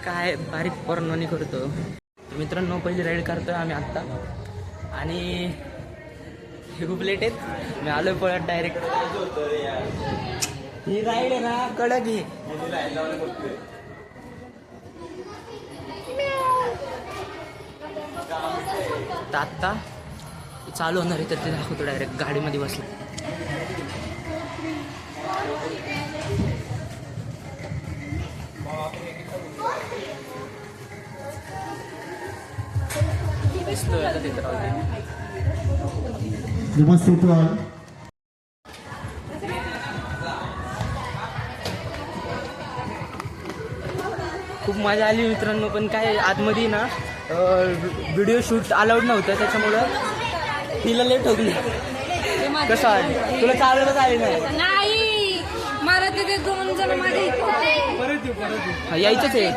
काय बारीक पोरांनी करतो मित्रांनो. पहिली राईड करतोय आम्ही आत्ता आणि हे खूप लेट आहेत. मी आलोय पळत डायरेक्ट. ही राईड आहे ना कडक ही. आत्ता चालू होणार आहे तर ते दाखवतो डायरेक्ट गाडीमध्ये बसला. खूप मजा आली मित्रांनो. पण काय आतमध्ये ना व्हिडिओ शूट अलाउड नव्हतं त्याच्यामुळं तिला लेट ठोकली. कसं आली तुला चालवलं आली नाही मला तिथे 2 जण माझे यायचंच आहे.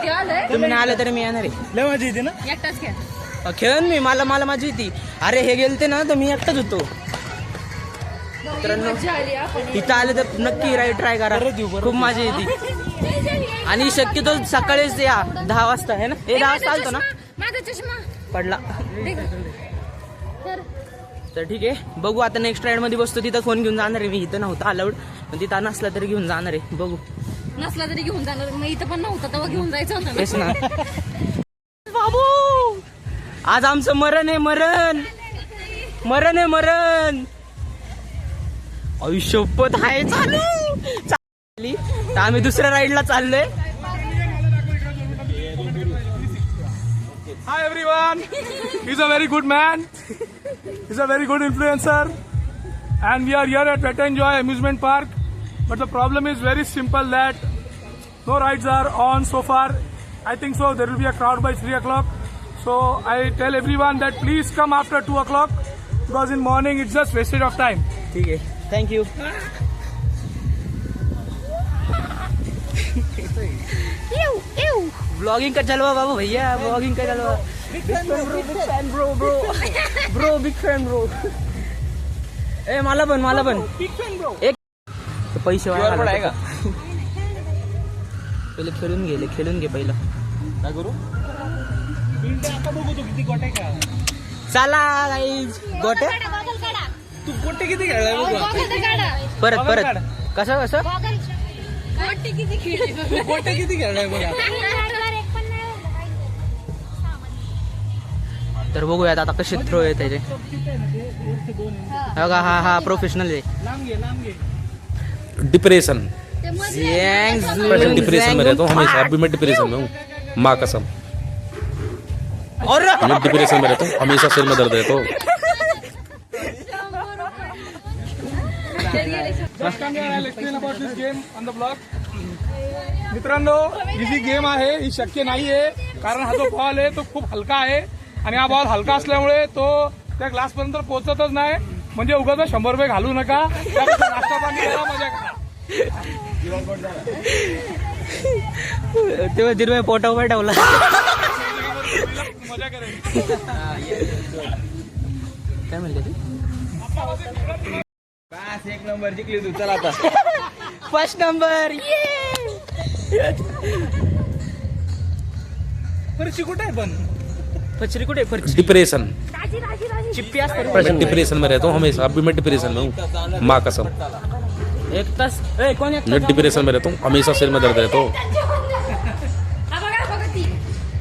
तुम्ही नाही आलं तरी मी येणार आहे. लय मजा येते ना. एकटाच खेळ खेळून मी मला माझी होती. अरे हे गेलते ना तर मी एकटाच होतो. मित्रांनो इथं आलं तर नक्की राईड ट्राय करा. खूप मजा येते आणि शक्यतो सकाळीच या 10 वाजता आहे ना. हे 10 वाजता आलतो ना माझा चष्मा पडला. तर ठीक आहे बघू आता नेक्स्ट राईड मध्ये बसतो. तिथं फोन घेऊन जाणार आहे मी. इथं नव्हतं अलाउड पण तिथं नसला तरी घेऊन जाणार आहे. बघू नसला तरी घेऊन जाणार. मग इथं पण नव्हतं तेव्हा घेऊन जायचं होतं तेच ना. बाबू आज आमचं मरण आहे. मरण आहे मरण. आयुष्यपत आहे चालू तर आम्ही दुसऱ्या राईडला चाललोय. Hi everyone, he's a very good man, he's a very good influencer and we are here at Wet n Joy amusement park, but the problem is very simple that no rides are on so far. I think so there will be a crowd by 3 o'clock, so I tell everyone that please come after 2 o'clock because in morning it's just wasted of time. ठीक है, thank you. Blogging का जलवा बाबू भैया. Blogging का जलवा. Big fan bro. Big fan bro. ए मला पण एक पैसे वाया. पहिले खेळून घे पहिलं. काय करू किती गोटे का. चला गाईज गोटे. तू गोटे किती खेळलाय परत कसं गोटे किती खेळलाय बघा. तर बघूयात आता कसे थ्रो आहे त्याचे. बघा हा प्रोफेशनल आहे. डिप्रेशन डिप्रेशन में रहता हूँ हमेशा. अभी मैं डिप्रेशन में हूँ, माँ कसम. और मैं डिप्रेशन में रहता हूँ हमेशा. सिर में दर्द रहता हूँ. मित्रांनो इझी गेम आहे ही. शक्य नाही आहे कारण हा जो बॉल आहे तो खूप हलका आहे आणि हा बॉल हलका असल्यामुळे तो त्या ग्लास पर्यंत पोहोचतच नाही. म्हणजे उगाच 100 रुपये घालू नका. नाश्ता पाणी करा, मजा करा. तेव्हा दिरवे पोटावर ठेवला. मजा करायची. काय म्हणते ती. बस 1 नंबर जिंकली तू. चला आता फर्स्ट नंबर. फरशी कुठे आहे पण. फचरी कुठे फरची. डिप्रेशन. चिप्पी असते. मैं डिप्रेशन में रहता हूँ हमेशा. अभी मैं डिप्रेशन में हूँ, माँ कसम. 1 तास. कोण मैं डिप्रेशन में रहता हूँ हमेशा. सिर में दर्द रहता हूँ.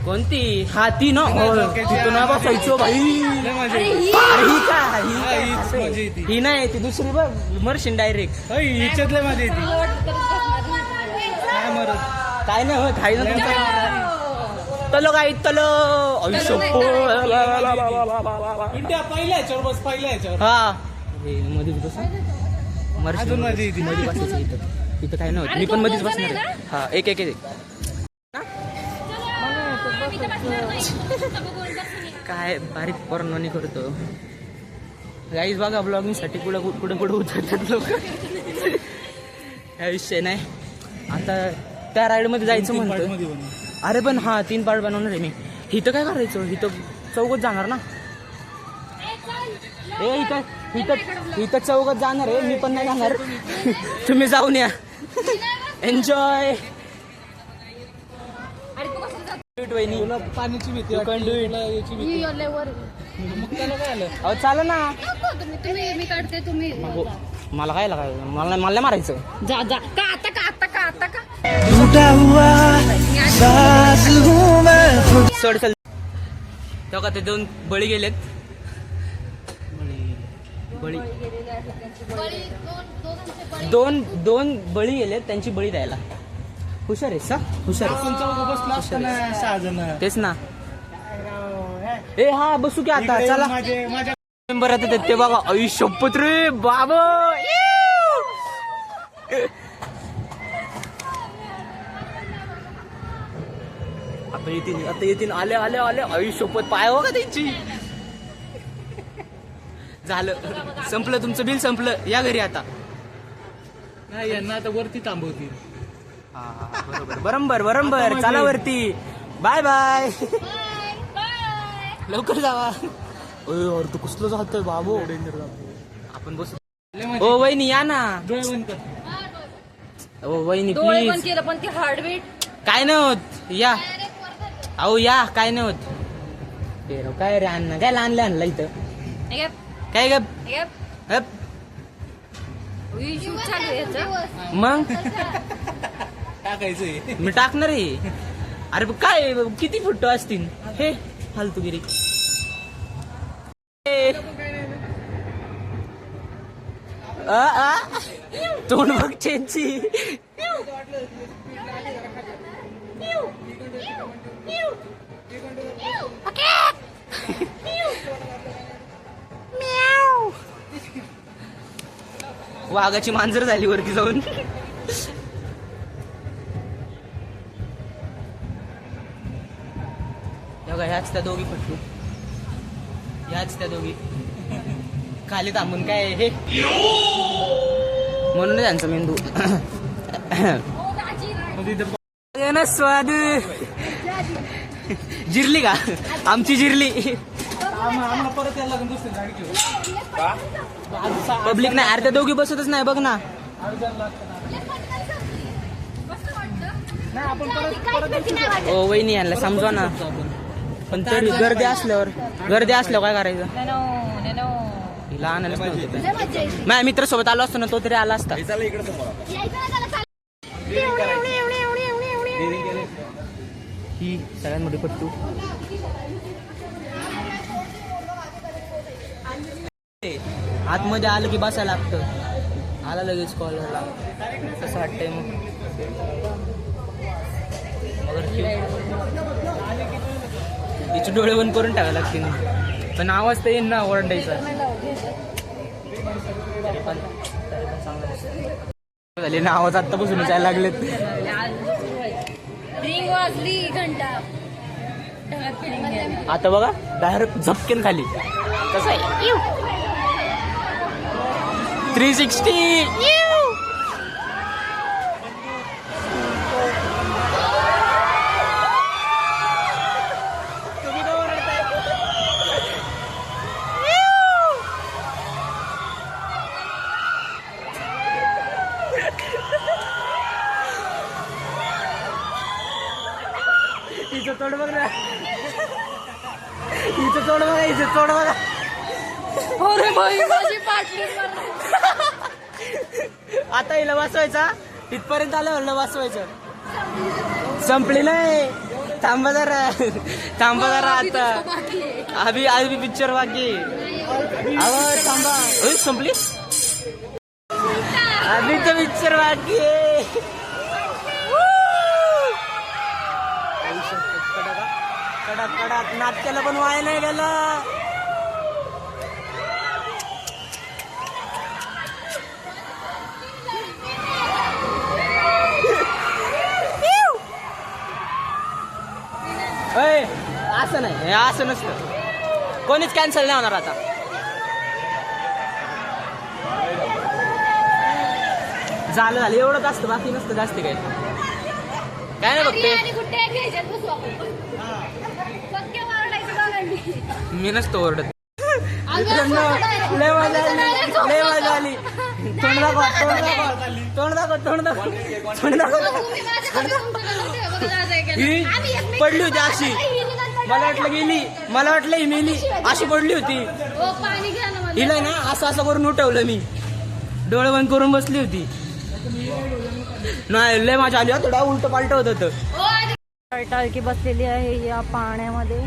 कोणती. हा ती ना तिथून बसायचो भाई. ही नाही ती दुसरी बघ. मरशीन डायरेक्ट. हिच्यातले मजा येते. काय नाही होत. हाय ना तलो काय तलो. आयुष्य इंडिया पहिल्या याच्यावर बस. पहिल्या याच्यावर हा मध्येच बस. मरशीन मध्ये बसायचं इथं. इथं काय नव्हतं. मी पण मध्येच बसणार आहे. हा एक काय बारीक पोरांनी करतो गाईज. बघा ब्लॉगिंग साठी कुठे उतरतात लोक. हा विषय नाही. आता त्या राईड मध्ये जायचं म्हणतो. अरे पण हा 3 पार्ट बनवणार आहे मी. इथं काय करायचं. इथं चौघच जाणार ना. इथं चौघच जाणार आहे. मी पण नाही जाणार. तुम्ही जाऊन या. एन्जॉय. अरे तू कसं जात? वहिनी पाण्याची भीती You can do it. मी वर मग त्याला काय आलं? अहो चालेल ना. तुम्ही मी काढते तुम्ही हो, मला काय मला नाही मारायचं. जा जा का आता का आता का आता का सोड चल. तेव्हा ते 2 बळी गेलेत. बळी दोन बळी गेलेत, त्यांची बळी द्यायला. हुशार आहेस का? हुशार आहेस. आपण चौघं बसलो असतो ना 6 जण. तेच ना. ए हा बसू की आता चला. माझ्या मेंबर येतात ते बघा. आयुष्यपत रे बाबा. आता येतील आले आले आले. आयुष्यपत पाय बघा त्यांची. झालं, संपलं तुमचं बिल संपलं. या घरी आता. नाही यांना आता वरती थांबवतील. बरोबर चला वरती. Bye bye. लवकर जावा. अरे तू कसलं जातोय बाबू. आपण बसू. ओ वहिनी या ना. डोळे बंद कर. ओ वहिनी डोळे पण प्लीज. केलं पण ते हार्टबीट काय नाही होत. या अहो या. काय नाही होत. ते राव, काय रे अण्णा काय लहान आणला इथं. काय गप गप. शूट चालू आहे याचं. मग टाकायचंय. मी टाकणार आहे. अरे पण काय किती फोटो असतील हे फालतूगिरी. तोंड बघ चेंची. वाघाची मांजर झाली वरती जाऊन. बघा ह्याच त्या दोघी पट्टू. ह्याच त्या दोघी खाली थांबून काय हे म्हणून त्यांचा मेंदू. ना स्वाद जिरली का आमची जिरली. आम्हाला परत यायला लागून दुसरी गाडी घेऊ. पब्लिक नाही अर्ध्या दोघी बसतच नाही बघ ना. ओ वहिनी यांना समजवा ना. पण तरी गर्दी असल्यावर काय करायचं. हिला आणायलाच नव्हतं. माझ्या मित्रासोबत आलो असतो ना तो तरी आला असता. ही सगळ्यात मोठी पट्टू. आतमध्ये आलं की बसायला लागतं. आला लगेच कॉलरला. कसं वाटतंय मग. तिचे डोळे बंद करून टाकायला लागतील. पण आवाज तर येईन ना ओरडायचा. झाले ना आवाज आत्तापासून जायला लागलेत. रिंग वाजली घंटा. आता बघा डायरेक्ट झपकेन खाली. कसं आहे 360. हिचं तोड बघ ना. हिचं तोड बघा. हिचं तोड बघा. अरे भाई माझी पाटली. आता हिला वाचवायचा. इथपर्यंत आलं म्हणलं वाचवायचं. संपली नाही. थांबा जरा आता. अभि पिक्चर बाकी. थांबा. संपली. अभिचं पिक्चर बाकी. कडक नाट्याला पण वाया नाही गेलं. असं नाही. असं नसतं. कोणीच कॅन्सल नाही होणार आता. झालं एवढंच असतं. बाकी नसतं जास्त काय. काय नाही बघते. मी नसतो ओरडत. लय मजा आली. तोंड दाखव तोंड दाखव तोंड दाखव तोंड दाखव तुम्ही माझ्याकडे येऊन बघा नव्हते, बघा दादा हे केलं. ही आम्ही एकमेकांना पडली होती अशी मला वाटलं गेली मला वाटलं ही मेली अशी पडली होती ओ, पाणी घ्या ना मला. हिला ना असं असं करून उठवलं मी डोळे बंद करून बसली होती नाही लय माझ्या आली थोडा उलट पालट होत होतं ओ, आधी- टाळकी बसलेली आहे या पाण्यामध्ये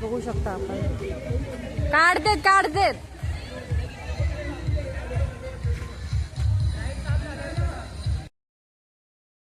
बघू शकता आपण. काढतेत